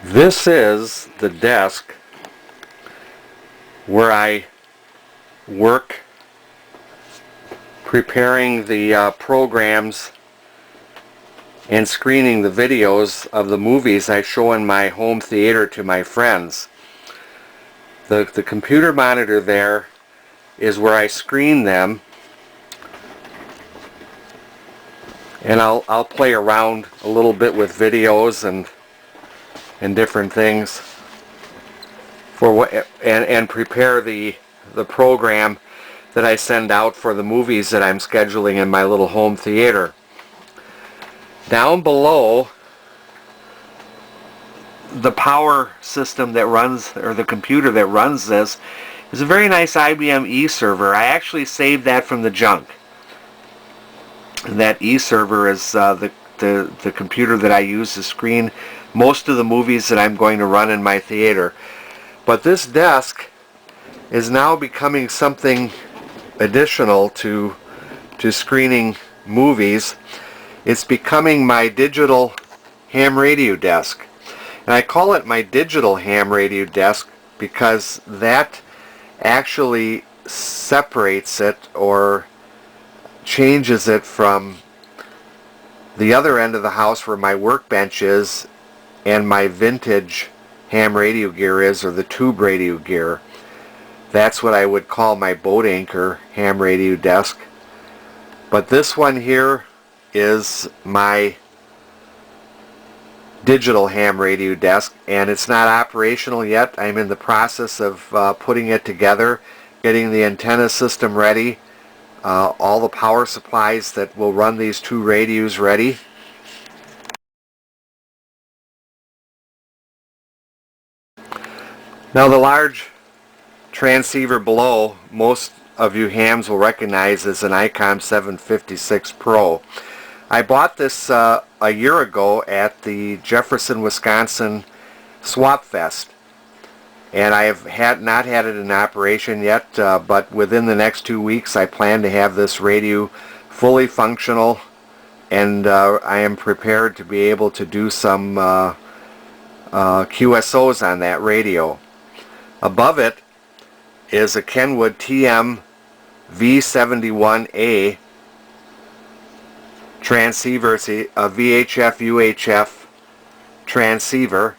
This is the desk where I work preparing the programs and screening the videos of the movies I show in my home theater to my friends. The computer monitor there is where I screen them, and I'll play around a little bit with videos and different things for what and prepare the program that I send out for the movies that I'm scheduling in my little home theater. Down below, the power system that runs, or the computer that runs this, is a very nice IBM eServer. I actually saved that from the junk. And that eServer is the computer that I use to screen most of the movies that I'm going to run in my theater. But this desk is now becoming something additional to screening movies. It's becoming my digital ham radio desk. And I call it my digital ham radio desk because that actually separates it or changes it from the other end of the house where my workbench is and my vintage ham radio gear is, or the tube radio gear. That's what I would call my boat anchor ham radio desk. But this one here is my digital ham radio desk, and it's not operational yet. I'm in the process of putting it together, getting the antenna system ready, all the power supplies that will run these two radios ready. Now the large transceiver below, most of you hams will recognize as an ICOM 756 Pro. I bought this a year ago at the Jefferson, Wisconsin Swap Fest, and I have not had it in operation yet, but within the next 2 weeks I plan to have this radio fully functional, and I am prepared to be able to do some QSOs on that radio. Above it is a Kenwood TM V71A transceiver. It's a VHF UHF transceiver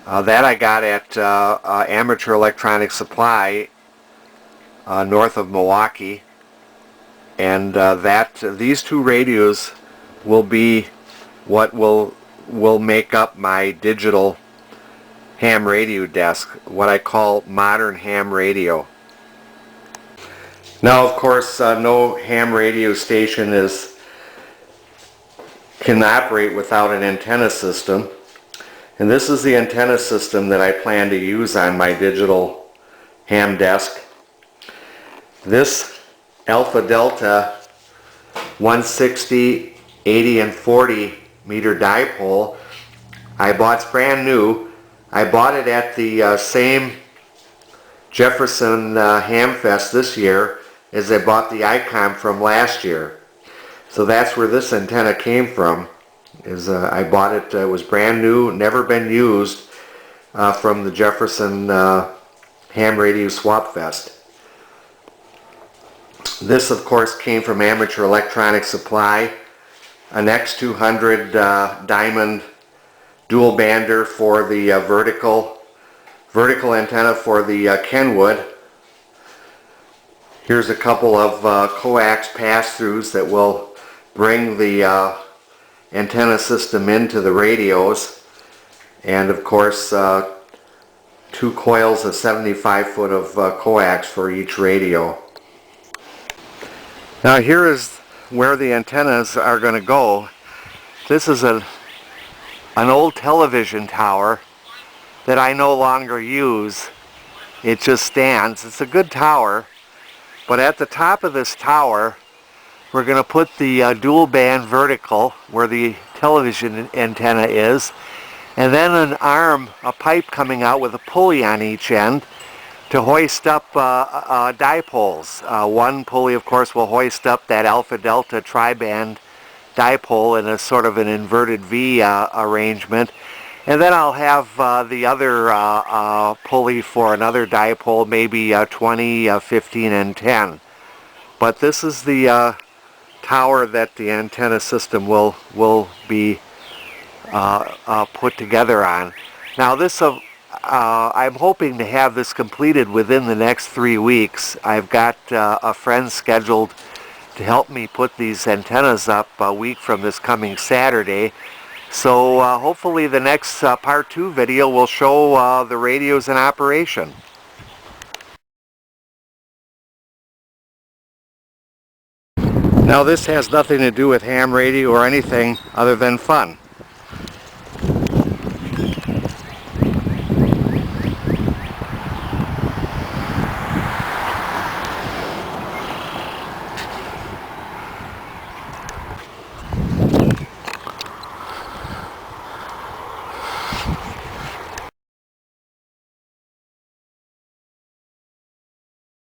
that I got at Amateur Electronic Supply north of Milwaukee, and these two radios will be what will make up my digital ham radio desk, what I call modern ham radio. Now, of course, no ham radio station can operate without an antenna system, and this is the antenna system that I plan to use on my digital ham desk. This Alpha Delta 160, 80 and 40 meter dipole, it's brand new. I bought it at the same Jefferson Ham Fest this year as I bought the ICOM from last year. So that's where this antenna came from. I bought it, it was brand new, never been used, from the Jefferson Ham Radio Swap Fest. This, of course, came from Amateur Electronic Supply, an X200 diamond dual bander for the vertical antenna for the Kenwood. Here's a couple of coax pass-throughs that will bring the antenna system into the radios, and of course 2 coils of 75 foot of coax for each radio. Now here is where the antennas are going to go. This is an old television tower that I no longer use. It just stands. It's a good tower, but at the top of this tower we're going to put the dual band vertical where the television antenna is, and then an arm, a pipe coming out with a pulley on each end to hoist up dipoles. One pulley, of course, will hoist up that Alpha Delta tri-band dipole in a sort of an inverted V arrangement, And then I'll have the other pulley for another dipole, maybe 20, 15, and 10. But this is the tower that the antenna system will be put together on. Now this, I'm hoping to have this completed within the next 3 weeks. I've got a friend scheduled to help me put these antennas up a week from this coming Saturday. So hopefully the next part 2 video will show the radios in operation. Now this has nothing to do with ham radio or anything other than fun.